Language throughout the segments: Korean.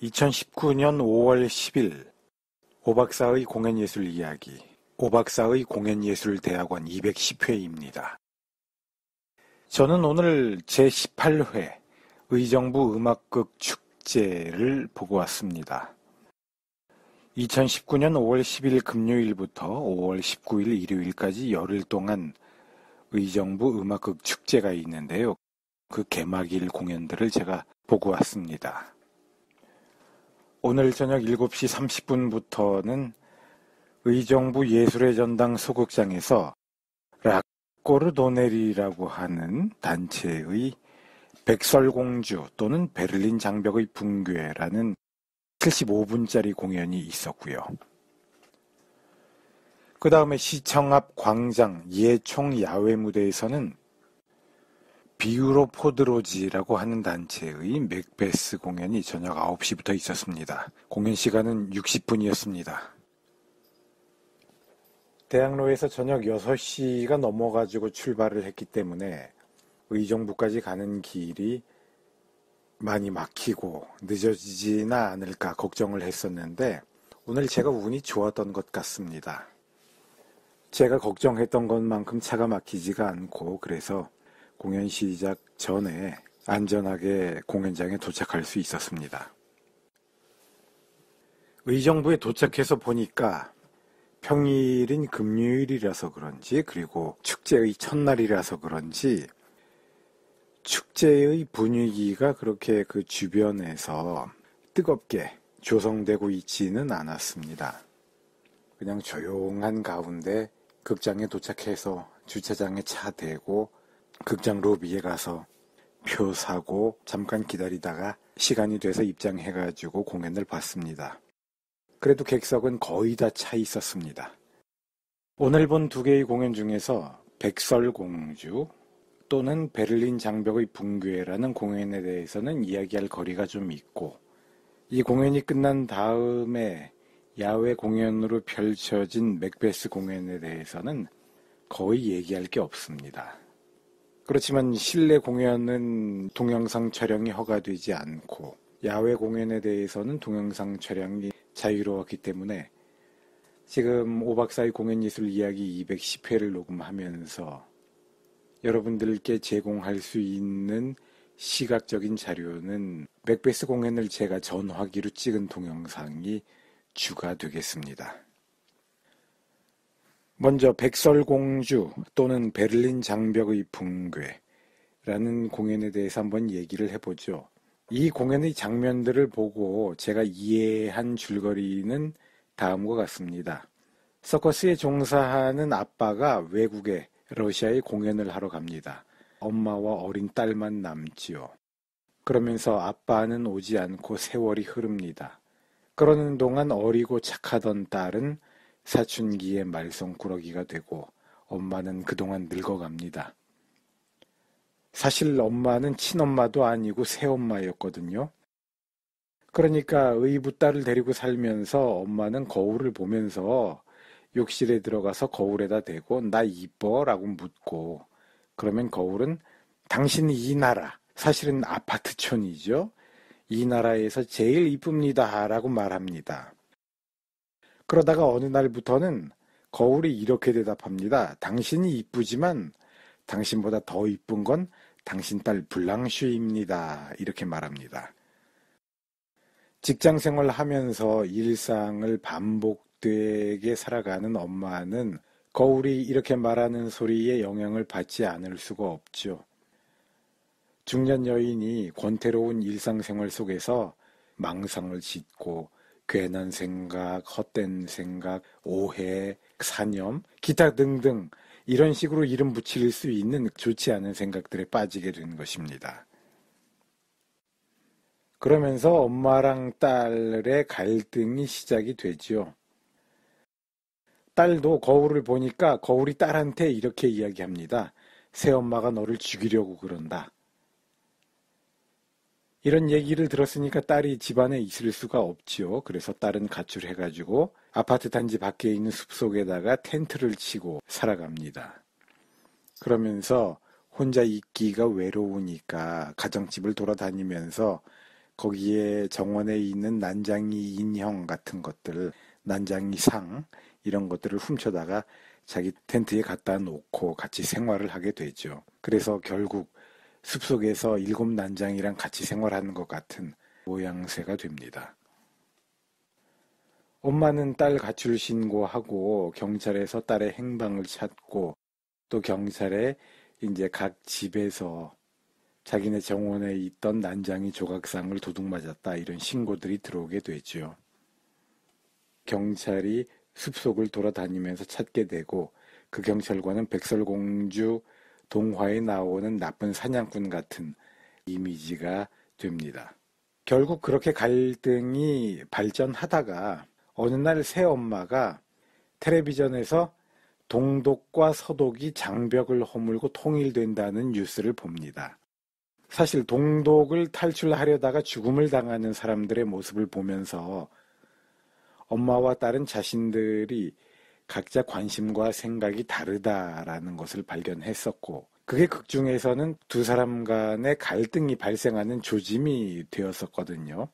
2019년 5월 10일 오박사의 공연예술 이야기, 오박사의 공연예술대학원 210회입니다. 저는 오늘 제18회 의정부 음악극 축제를 보고 왔습니다. 2019년 5월 10일 금요일부터 5월 19일 일요일까지 열흘 동안 의정부 음악극 축제가 있는데요. 그 개막일 공연들을 제가 보고 왔습니다. 오늘 저녁 7시 30분부터는 의정부 예술의 전당 소극장에서 라꼬르도넬이라고 하는 단체의 백설공주 또는 베를린 장벽의 붕괴라는 75분짜리 공연이 있었고요. 그 다음에 시청 앞 광장 예총 야외 무대에서는 비유로포드로지라고 하는 단체의 맥베스 공연이 저녁 9시부터 있었습니다. 공연 시간은 60분이었습니다. 대학로에서 저녁 6시가 넘어가지고 출발을 했기 때문에 의정부까지 가는 길이 많이 막히고 늦어지지나 않을까 걱정을 했었는데 오늘 제가 운이 좋았던 것 같습니다. 제가 걱정했던 것만큼 차가 막히지가 않고 그래서 공연 시작 전에 안전하게 공연장에 도착할 수 있었습니다. 의정부에 도착해서 보니까 평일인 금요일이라서 그런지 그리고 축제의 첫날이라서 그런지 축제의 분위기가 그렇게 그 주변에서 뜨겁게 조성되고 있지는 않았습니다. 그냥 조용한 가운데 극장에 도착해서 주차장에 차 대고 극장 로비에 가서 표 사고 잠깐 기다리다가 시간이 돼서 입장해가지고 공연을 봤습니다. 그래도 객석은 거의 다 차 있었습니다. 오늘 본 두 개의 공연 중에서 백설공주 또는 베를린 장벽의 붕괴라는 공연에 대해서는 이야기할 거리가 좀 있고 이 공연이 끝난 다음에 야외 공연으로 펼쳐진 맥베스 공연에 대해서는 거의 얘기할 게 없습니다. 그렇지만 실내 공연은 동영상 촬영이 허가되지 않고 야외 공연에 대해서는 동영상 촬영이 자유로웠기 때문에 지금 오박사의 공연예술 이야기 210회를 녹음하면서 여러분들께 제공할 수 있는 시각적인 자료는 맥베스 공연을 제가 전화기로 찍은 동영상이 주가 되겠습니다. 먼저 백설공주 또는 베를린 장벽의 붕괴라는 공연에 대해서 한번 얘기를 해보죠. 이 공연의 장면들을 보고 제가 이해한 줄거리는 다음과 같습니다. 서커스에 종사하는 아빠가 외국에 러시아에 공연을 하러 갑니다. 엄마와 어린 딸만 남지요. 그러면서 아빠는 오지 않고 세월이 흐릅니다. 그러는 동안 어리고 착하던 딸은 사춘기에 말썽꾸러기가 되고 엄마는 그동안 늙어갑니다. 사실 엄마는 친엄마도 아니고 새엄마였거든요. 그러니까 의붓 딸을 데리고 살면서 엄마는 거울을 보면서 욕실에 들어가서 거울에다 대고 나 이뻐? 라고 묻고 그러면 거울은 당신이 이 나라, 사실은 아파트촌이죠. 이 나라에서 제일 이쁩니다 라고 말합니다. 그러다가 어느 날부터는 거울이 이렇게 대답합니다. 당신이 이쁘지만 당신보다 더 이쁜 건 당신 딸 블랑쉬입니다. 이렇게 말합니다. 직장생활을 하면서 일상을 반복되게 살아가는 엄마는 거울이 이렇게 말하는 소리에 영향을 받지 않을 수가 없죠. 중년 여인이 권태로운 일상생활 속에서 망상을 짓고 괜한 생각, 헛된 생각, 오해, 사념, 기타 등등 이런 식으로 이름 붙일 수 있는 좋지 않은 생각들에 빠지게 된 것입니다. 그러면서 엄마랑 딸의 갈등이 시작이 되죠. 딸도 거울을 보니까 거울이 딸한테 이렇게 이야기합니다. 새엄마가 너를 죽이려고 그런다. 이런 얘기를 들었으니까 딸이 집안에 있을 수가 없지요. 그래서 딸은 가출해가지고 아파트 단지 밖에 있는 숲속에다가 텐트를 치고 살아갑니다. 그러면서 혼자 있기가 외로우니까 가정집을 돌아다니면서 거기에 정원에 있는 난장이 인형 같은 것들, 난장이 상 이런 것들을 훔쳐다가 자기 텐트에 갖다 놓고 같이 생활을 하게 되죠. 그래서 결국 숲속에서 일곱 난장이랑 같이 생활하는 것 같은 모양새가 됩니다. 엄마는 딸 가출 신고하고 경찰에서 딸의 행방을 찾고 또 경찰에 이제 각 집에서 자기네 정원에 있던 난장이 조각상을 도둑맞았다 이런 신고들이 들어오게 되죠. 경찰이 숲속을 돌아다니면서 찾게 되고 그 경찰관은 백설공주 동화에 나오는 나쁜 사냥꾼 같은 이미지가 됩니다. 결국 그렇게 갈등이 발전하다가 어느 날 새엄마가 텔레비전에서 동독과 서독이 장벽을 허물고 통일된다는 뉴스를 봅니다. 사실 동독을 탈출하려다가 죽음을 당하는 사람들의 모습을 보면서 엄마와 딸은 자신들이 각자 관심과 생각이 다르다라는 것을 발견했었고 그게 극중에서는 두 사람 간의 갈등이 발생하는 조짐이 되었었거든요.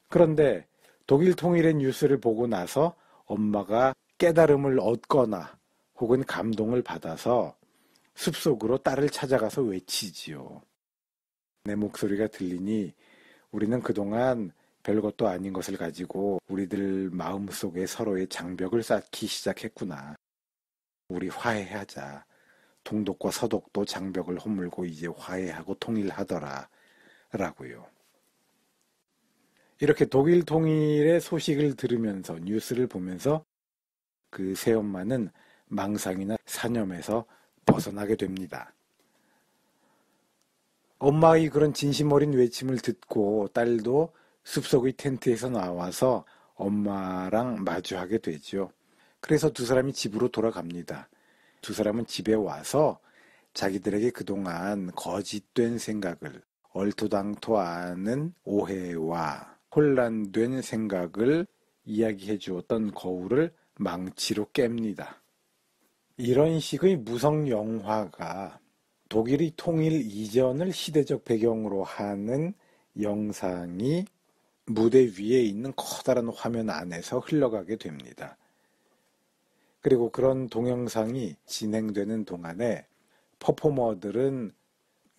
그런데 독일 통일의 뉴스를 보고 나서 엄마가 깨달음을 얻거나 혹은 감동을 받아서 숲속으로 딸을 찾아가서 외치지요. 내 목소리가 들리니 우리는 그동안 별것도 아닌 것을 가지고 우리들 마음속에 서로의 장벽을 쌓기 시작했구나. 우리 화해하자. 동독과 서독도 장벽을 허물고 이제 화해하고 통일하더라. 라고요. 이렇게 독일 통일의 소식을 들으면서 뉴스를 보면서 그 새엄마는 망상이나 사념에서 벗어나게 됩니다. 엄마의 그런 진심 어린 외침을 듣고 딸도 숲속의 텐트에서 나와서 엄마랑 마주하게 되죠. 그래서 두 사람이 집으로 돌아갑니다. 두 사람은 집에 와서 자기들에게 그동안 거짓된 생각을, 얼토당토않은 오해와 혼란된 생각을 이야기해 주었던 거울을 망치로 깹니다. 이런 식의 무성 영화가 독일의 통일 이전을 시대적 배경으로 하는 영상이 무대 위에 있는 커다란 화면 안에서 흘러가게 됩니다. 그리고 그런 동영상이 진행되는 동안에 퍼포머들은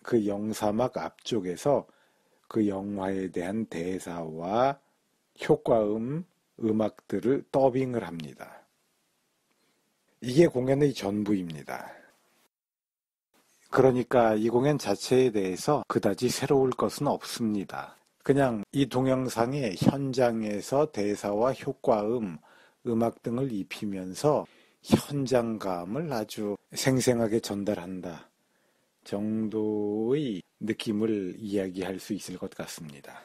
그 영사막 앞쪽에서 그 영화에 대한 대사와 효과음, 음악들을 더빙을 합니다. 이게 공연의 전부입니다. 그러니까 이 공연 자체에 대해서 그다지 새로울 것은 없습니다. 그냥 이 동영상의 현장에서 대사와 효과음, 음악 등을 입히면서 현장감을 아주 생생하게 전달한다 정도의 느낌을 이야기할 수 있을 것 같습니다.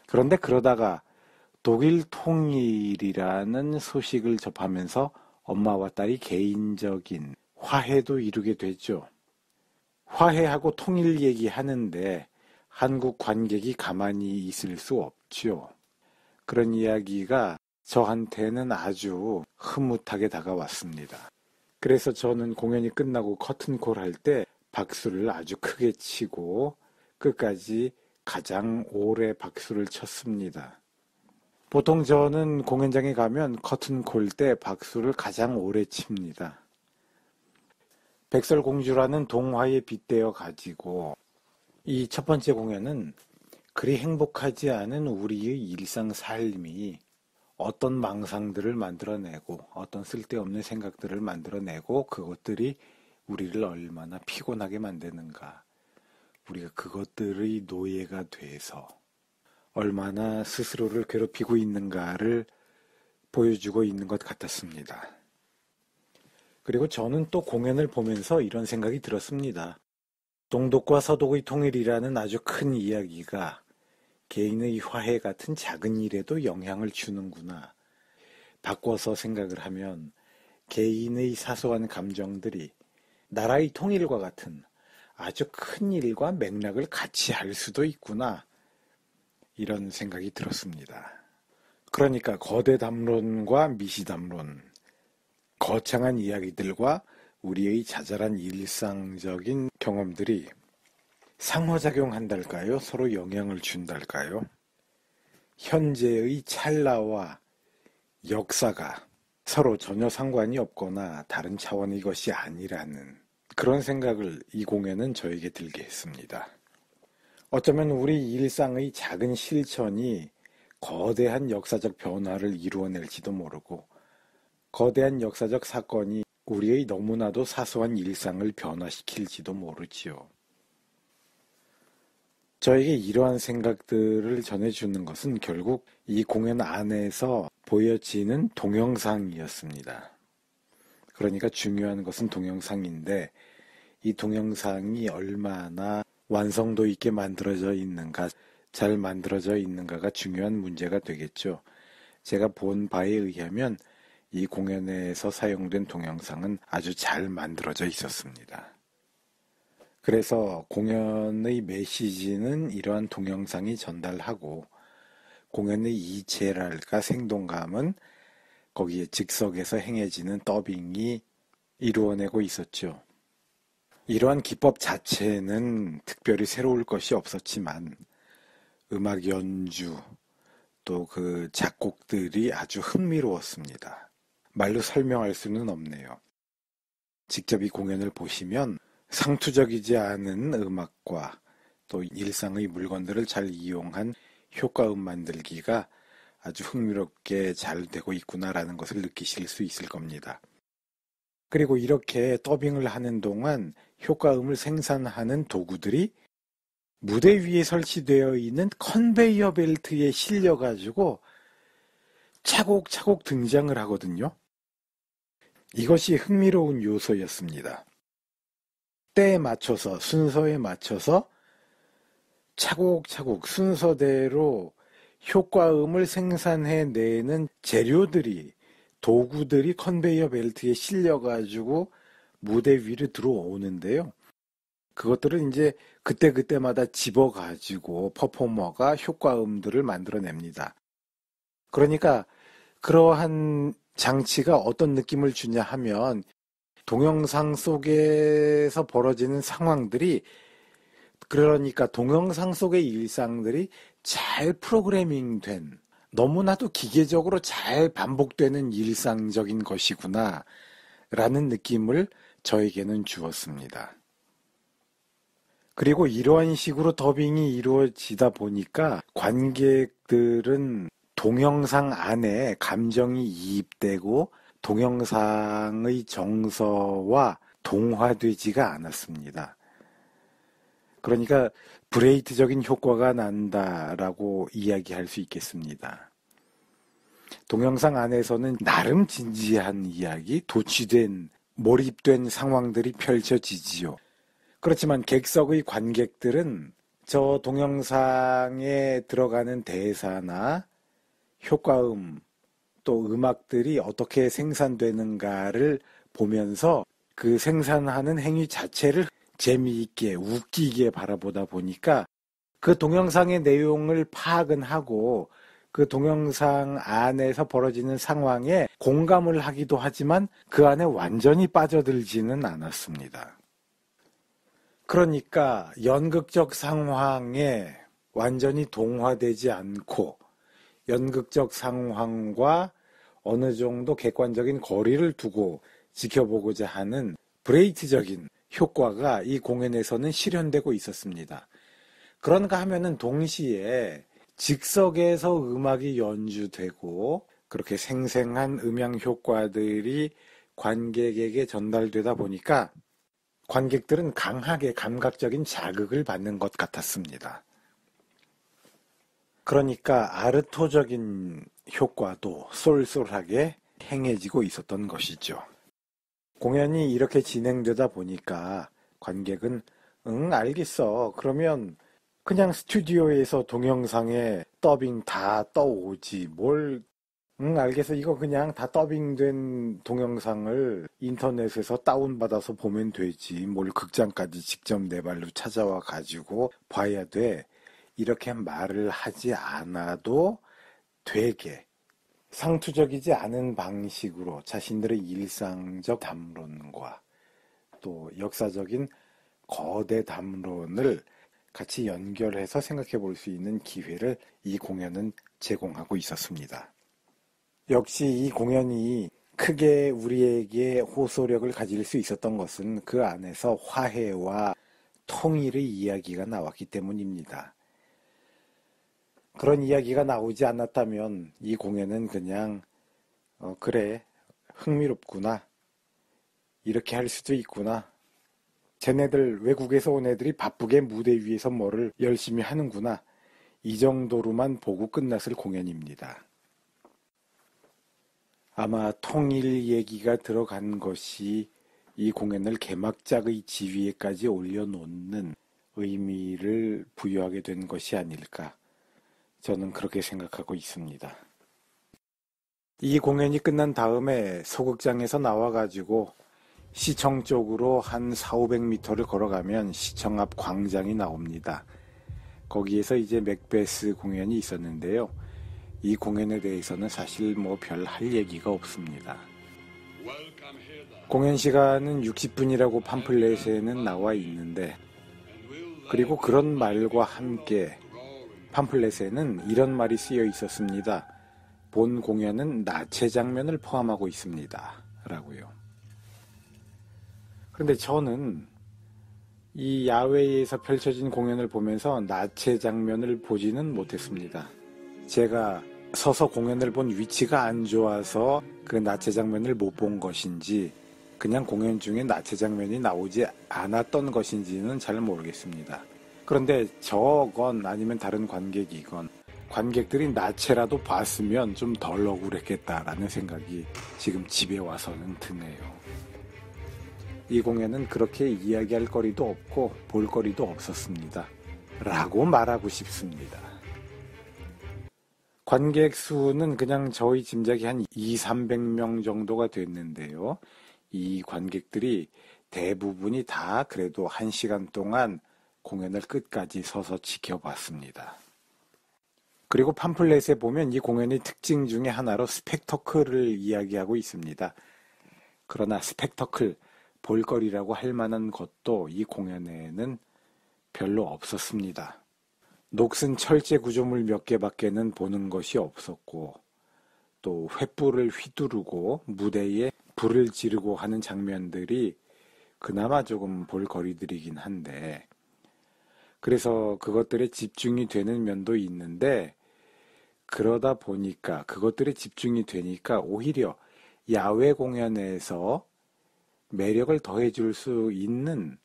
그런데 그러다가 독일 통일이라는 소식을 접하면서 엄마와 딸이 개인적인 화해도 이루게 됐죠. 화해하고 통일 얘기하는데 한국 관객이 가만히 있을 수 없죠. 그런 이야기가 저한테는 아주 흐뭇하게 다가왔습니다. 그래서 저는 공연이 끝나고 커튼콜 할 때 박수를 아주 크게 치고 끝까지 가장 오래 박수를 쳤습니다. 보통 저는 공연장에 가면 커튼콜 때 박수를 가장 오래 칩니다. 백설공주라는 동화에 빗대어 가지고 이 첫 번째 공연은 그리 행복하지 않은 우리의 일상 삶이 어떤 망상들을 만들어내고 어떤 쓸데없는 생각들을 만들어내고 그것들이 우리를 얼마나 피곤하게 만드는가, 우리가 그것들의 노예가 돼서 얼마나 스스로를 괴롭히고 있는가를 보여주고 있는 것 같았습니다. 그리고 저는 또 공연을 보면서 이런 생각이 들었습니다. 동독과 서독의 통일이라는 아주 큰 이야기가 개인의 화해 같은 작은 일에도 영향을 주는구나. 바꿔서 생각을 하면 개인의 사소한 감정들이 나라의 통일과 같은 아주 큰 일과 맥락을 같이 할 수도 있구나. 이런 생각이 들었습니다. 그러니까 거대 담론과 미시 담론, 거창한 이야기들과 우리의 자잘한 일상적인 경험들이 상호작용한달까요? 서로 영향을 준달까요? 현재의 찰나와 역사가 서로 전혀 상관이 없거나 다른 차원의 것이 아니라는 그런 생각을 이 공연은 저에게 들게 했습니다. 어쩌면 우리 일상의 작은 실천이 거대한 역사적 변화를 이루어낼지도 모르고 거대한 역사적 사건이 우리의 너무나도 사소한 일상을 변화시킬지도 모르지요. 저에게 이러한 생각들을 전해주는 것은 결국 이 공연 안에서 보여지는 동영상이었습니다. 그러니까 중요한 것은 동영상인데 이 동영상이 얼마나 완성도 있게 만들어져 있는가, 잘 만들어져 있는가가 중요한 문제가 되겠죠. 제가 본 바에 의하면 이 공연에서 사용된 동영상은 아주 잘 만들어져 있었습니다. 그래서 공연의 메시지는 이러한 동영상이 전달하고 공연의 이체랄까 생동감은 거기에 즉석에서 행해지는 더빙이 이루어내고 있었죠. 이러한 기법 자체는 특별히 새로울 것이 없었지만 음악 연주 또 그 작곡들이 아주 흥미로웠습니다. 말로 설명할 수는 없네요. 직접 이 공연을 보시면 상투적이지 않은 음악과 또 일상의 물건들을 잘 이용한 효과음 만들기가 아주 흥미롭게 잘 되고 있구나라는 것을 느끼실 수 있을 겁니다. 그리고 이렇게 더빙을 하는 동안 효과음을 생산하는 도구들이 무대 위에 설치되어 있는 컨베이어 벨트에 실려가지고 차곡차곡 등장을 하거든요. 이것이 흥미로운 요소였습니다. 때에 맞춰서, 순서에 맞춰서 차곡차곡 순서대로 효과음을 생산해내는 재료들이, 도구들이 컨베이어 벨트에 실려가지고 무대 위로 들어오는데요. 그것들을 이제 그때그때마다 집어가지고 퍼포머가 효과음들을 만들어냅니다. 그러니까 그러한 장치가 어떤 느낌을 주냐 하면 동영상 속에서 벌어지는 상황들이 그러니까 동영상 속의 일상들이 잘 프로그래밍된 너무나도 기계적으로 잘 반복되는 일상적인 것이구나 라는 느낌을 저에게는 주었습니다. 그리고 이러한 식으로 더빙이 이루어지다 보니까 관객들은 동영상 안에 감정이 이입되고 동영상의 정서와 동화되지가 않았습니다. 그러니까 브레이트적인 효과가 난다라고 이야기할 수 있겠습니다. 동영상 안에서는 나름 진지한 이야기, 도취된, 몰입된 상황들이 펼쳐지지요. 그렇지만 객석의 관객들은 저 동영상에 들어가는 대사나 효과음, 또 음악들이 어떻게 생산되는가를 보면서 그 생산하는 행위 자체를 재미있게 웃기게 바라보다 보니까 그 동영상의 내용을 파악은 하고 그 동영상 안에서 벌어지는 상황에 공감을 하기도 하지만 그 안에 완전히 빠져들지는 않았습니다. 그러니까 연극적 상황에 완전히 동화되지 않고 연극적 상황과 어느 정도 객관적인 거리를 두고 지켜보고자 하는 브레이트적인 효과가 이 공연에서는 실현되고 있었습니다. 그런가 하면은 동시에 즉석에서 음악이 연주되고 그렇게 생생한 음향 효과들이 관객에게 전달되다 보니까 관객들은 강하게 감각적인 자극을 받는 것 같았습니다. 그러니까 아르토적인 효과도 쏠쏠하게 행해지고 있었던 것이죠. 공연이 이렇게 진행되다 보니까 관객은 응, 알겠어. 그러면 그냥 스튜디오에서 동영상에 더빙 다 떠오지. 응, 알겠어. 이거 그냥 다 더빙된 동영상을 인터넷에서 다운받아서 보면 되지. 뭘 극장까지 직접 내 발로 찾아와 가지고 봐야 돼. 이렇게 말을 하지 않아도 되게 상투적이지 않은 방식으로 자신들의 일상적 담론과 또 역사적인 거대 담론을 같이 연결해서 생각해 볼 수 있는 기회를 이 공연은 제공하고 있었습니다. 역시 이 공연이 크게 우리에게 호소력을 가질 수 있었던 것은 그 안에서 화해와 통일의 이야기가 나왔기 때문입니다. 그런 이야기가 나오지 않았다면 이 공연은 그냥 그래, 흥미롭구나, 이렇게 할 수도 있구나, 쟤네들 외국에서 온 애들이 바쁘게 무대 위에서 뭐를 열심히 하는구나, 이 정도로만 보고 끝났을 공연입니다. 아마 통일 얘기가 들어간 것이 이 공연을 개막작의 지위에까지 올려놓는 의미를 부여하게 된 것이 아닐까, 저는 그렇게 생각하고 있습니다. 이 공연이 끝난 다음에 소극장에서 나와가지고 시청 쪽으로 한 400~500m를 걸어가면 시청 앞 광장이 나옵니다. 거기에서 이제 맥베스 공연이 있었는데요. 이 공연에 대해서는 사실 뭐 별 할 얘기가 없습니다. 공연 시간은 60분이라고 팜플렛에는 나와 있는데, 그리고 그런 말과 함께 팜플렛에는 이런 말이 쓰여 있었습니다. 본 공연은 나체 장면을 포함하고 있습니다. 라고요. 그런데 저는 이 야외에서 펼쳐진 공연을 보면서 나체 장면을 보지는 못했습니다. 제가 서서 공연을 본 위치가 안 좋아서 그 나체 장면을 못 본 것인지, 그냥 공연 중에 나체 장면이 나오지 않았던 것인지는 잘 모르겠습니다. 그런데 저건 아니면 다른 관객이건 관객들이 나체라도 봤으면 좀 덜 억울했겠다라는 생각이 지금 집에 와서는 드네요. 이 공연은 그렇게 이야기할 거리도 없고 볼 거리도 없었습니다. 라고 말하고 싶습니다. 관객 수는 그냥 저희 짐작이 한 200~300명 정도가 됐는데요. 이 관객들이 대부분이 다 그래도 1시간 동안 공연을 끝까지 서서 지켜봤습니다. 그리고 팜플렛에 보면 이 공연의 특징 중에 하나로 스펙터클을 이야기하고 있습니다. 그러나 스펙터클, 볼거리라고 할 만한 것도 이 공연에는 별로 없었습니다. 녹슨 철제 구조물 몇 개밖에는 보는 것이 없었고, 또 횃불을 휘두르고 무대에 불을 지르고 하는 장면들이 그나마 조금 볼거리들이긴 한데, 그래서 그것들에 집중이 되는 면도 있는데, 그러다 보니까 그것들에 집중이 되니까 오히려 야외 공연에서 매력을 더해줄 수 있는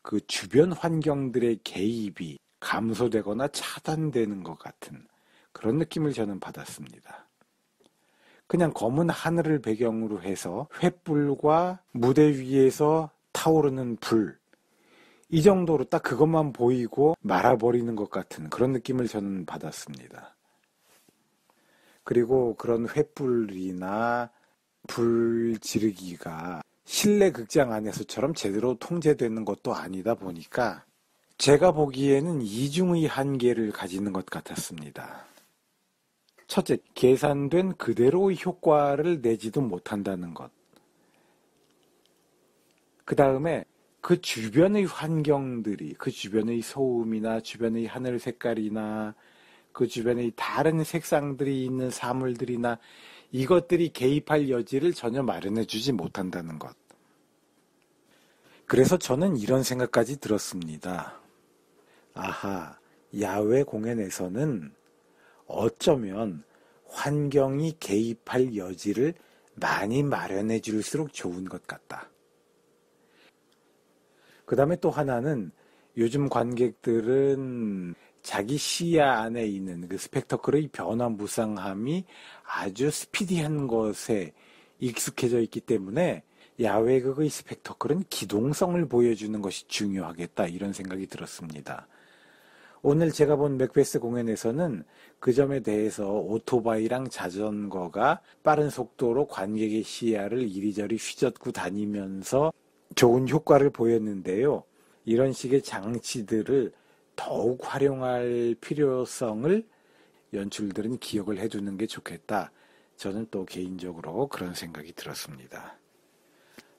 그 주변 환경들의 개입이 감소되거나 차단되는 것 같은 그런 느낌을 저는 받았습니다. 그냥 검은 하늘을 배경으로 해서 횃불과 무대 위에서 타오르는 불, 이 정도로 딱 그것만 보이고 말아버리는 것 같은 그런 느낌을 저는 받았습니다. 그리고 그런 횃불이나 불 지르기가 실내 극장 안에서처럼 제대로 통제되는 것도 아니다 보니까 제가 보기에는 이중의 한계를 가지는 것 같았습니다. 첫째, 계산된 그대로의 효과를 내지도 못한다는 것. 그 다음에 그 주변의 환경들이, 그 주변의 소음이나 주변의 하늘 색깔이나 그 주변의 다른 색상들이 있는 사물들이나 이것들이 개입할 여지를 전혀 마련해주지 못한다는 것. 그래서 저는 이런 생각까지 들었습니다. 아하, 야외 공연에서는 어쩌면 환경이 개입할 여지를 많이 마련해 줄수록 좋은 것 같다. 그 다음에 또 하나는 요즘 관객들은 자기 시야 안에 있는 그 스펙터클의 변화무쌍함이 아주 스피디한 것에 익숙해져 있기 때문에 야외극의 스펙터클은 기동성을 보여주는 것이 중요하겠다, 이런 생각이 들었습니다. 오늘 제가 본 맥베스 공연에서는 그 점에 대해서 오토바이랑 자전거가 빠른 속도로 관객의 시야를 이리저리 휘젓고 다니면서 좋은 효과를 보였는데요. 이런 식의 장치들을 더욱 활용할 필요성을 연출들은 기억을 해두는 게 좋겠다. 저는 또 개인적으로 그런 생각이 들었습니다.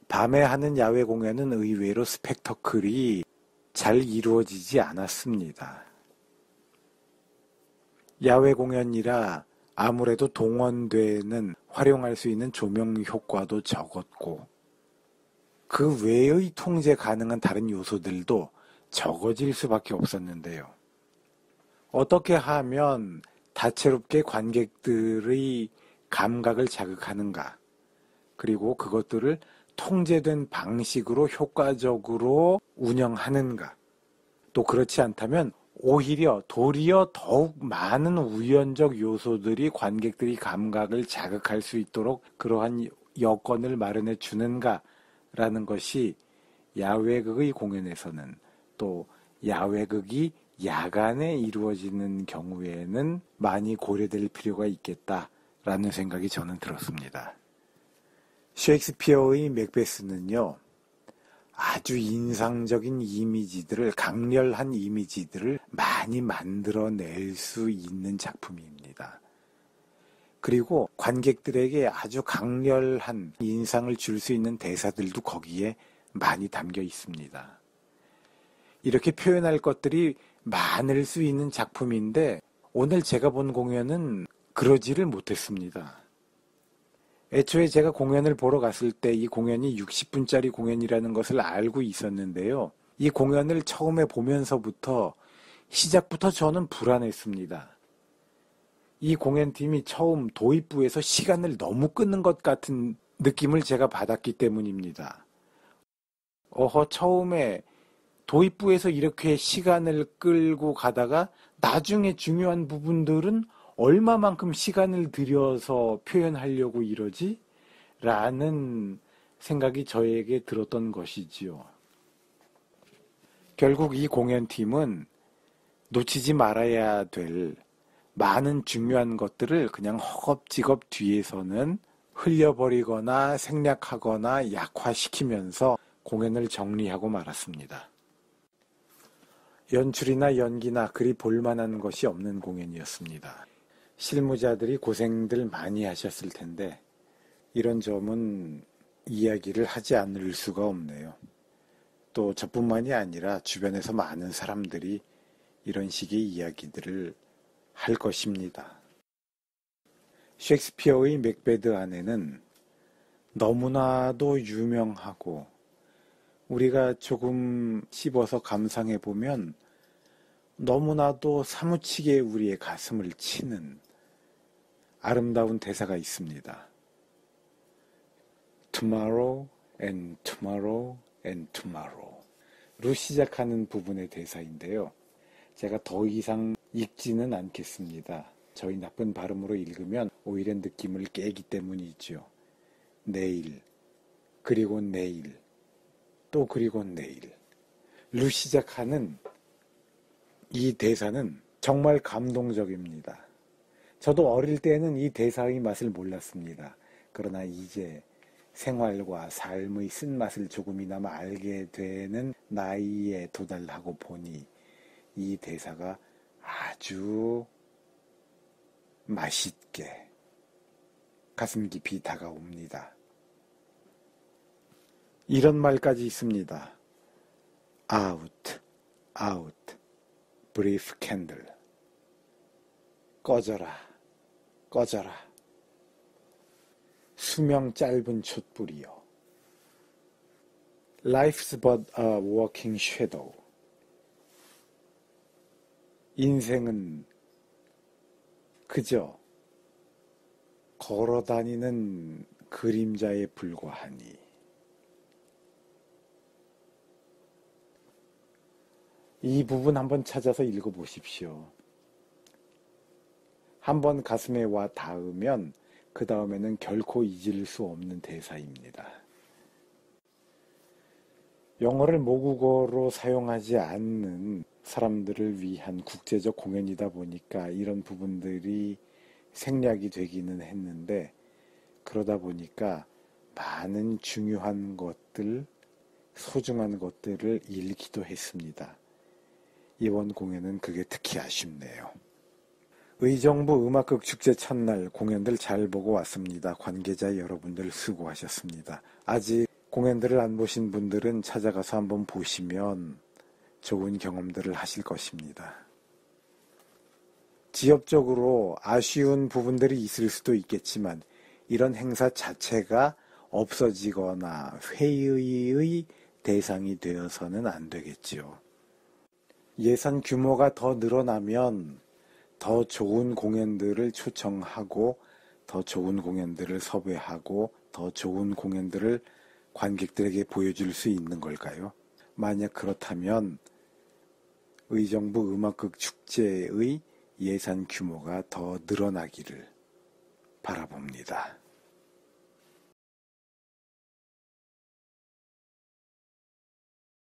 밤에 하는 야외 공연은 의외로 스펙터클이 잘 이루어지지 않았습니다. 야외 공연이라 아무래도 동원되는 활용할 수 있는 조명 효과도 적었고 그 외의 통제 가능한 다른 요소들도 적어질 수밖에 없었는데요. 어떻게 하면 다채롭게 관객들의 감각을 자극하는가, 그리고 그것들을 통제된 방식으로 효과적으로 운영하는가, 또 그렇지 않다면 도리어 더욱 많은 우연적 요소들이 관객들이 감각을 자극할 수 있도록 그러한 여건을 마련해 주는가라는 것이 야외극의 공연에서는, 또 야외극이 야간에 이루어지는 경우에는 많이 고려될 필요가 있겠다라는 생각이 저는 들었습니다. 셰익스피어의 맥베스는요, 아주 인상적인 이미지들을, 강렬한 이미지들을 많이 만들어낼 수 있는 작품입니다. 그리고 관객들에게 아주 강렬한 인상을 줄 수 있는 대사들도 거기에 많이 담겨 있습니다. 이렇게 표현할 것들이 많을 수 있는 작품인데 오늘 제가 본 공연은 그러지를 못했습니다. 애초에 제가 공연을 보러 갔을 때 이 공연이 60분짜리 공연이라는 것을 알고 있었는데요. 이 공연을 처음에 보면서부터 시작부터 저는 불안했습니다. 이 공연팀이 처음 도입부에서 시간을 너무 끊는 것 같은 느낌을 제가 받았기 때문입니다. 처음에 도입부에서 이렇게 시간을 끌고 가다가 나중에 중요한 부분들은 얼마만큼 시간을 들여서 표현하려고 이러지? 라는 생각이 저에게 들었던 것이지요. 결국 이 공연팀은 놓치지 말아야 될 많은 중요한 것들을 그냥 허겁지겁 뒤에서는 흘려버리거나 생략하거나 약화시키면서 공연을 정리하고 말았습니다. 연출이나 연기나 그리 볼만한 것이 없는 공연이었습니다. 실무자들이 고생들 많이 하셨을 텐데 이런 점은 이야기를 하지 않을 수가 없네요. 또 저뿐만이 아니라 주변에서 많은 사람들이 이런 식의 이야기들을 할 것입니다. 셰익스피어의 맥베드 안에는 너무나도 유명하고 우리가 조금 씹어서 감상해보면 너무나도 사무치게 우리의 가슴을 치는 아름다운 대사가 있습니다. Tomorrow and tomorrow and tomorrow로 시작하는 부분의 대사인데요. 제가 더 이상 읽지는 않겠습니다. 저희 나쁜 발음으로 읽으면 오히려 느낌을 깨기 때문이죠. 내일, 그리고 내일, 또 그리고 내일로 시작하는 이 대사는 정말 감동적입니다. 저도 어릴 때는 이 대사의 맛을 몰랐습니다. 그러나 이제 생활과 삶의 쓴맛을 조금이나마 알게 되는 나이에 도달하고 보니 이 대사가 아주 맛있게 가슴 깊이 다가옵니다. 이런 말까지 있습니다. Out, out, brief candle. 꺼져라, 꺼져라. 수명 짧은 촛불이여. Life's but a walking shadow. 인생은 그저 걸어다니는 그림자에 불과하니. 이 부분 한번 찾아서 읽어보십시오. 한번 가슴에 와 닿으면 그 다음에는 결코 잊을 수 없는 대사입니다. 영어를 모국어로 사용하지 않는 사람들을 위한 국제적 공연이다 보니까 이런 부분들이 생략이 되기는 했는데 그러다 보니까 많은 중요한 것들, 소중한 것들을 잃기도 했습니다. 이번 공연은 그게 특히 아쉽네요. 의정부 음악극 축제 첫날 공연들 잘 보고 왔습니다. 관계자 여러분들 수고하셨습니다. 아직 공연들을 안 보신 분들은 찾아가서 한번 보시면 좋은 경험들을 하실 것입니다. 지역적으로 아쉬운 부분들이 있을 수도 있겠지만 이런 행사 자체가 없어지거나 회의의 대상이 되어서는 안 되겠지요. 예산 규모가 더 늘어나면 더 좋은 공연들을 초청하고 더 좋은 공연들을 섭외하고 더 좋은 공연들을 관객들에게 보여줄 수 있는 걸까요? 만약 그렇다면 의정부 음악극 축제의 예산 규모가 더 늘어나기를 바라봅니다.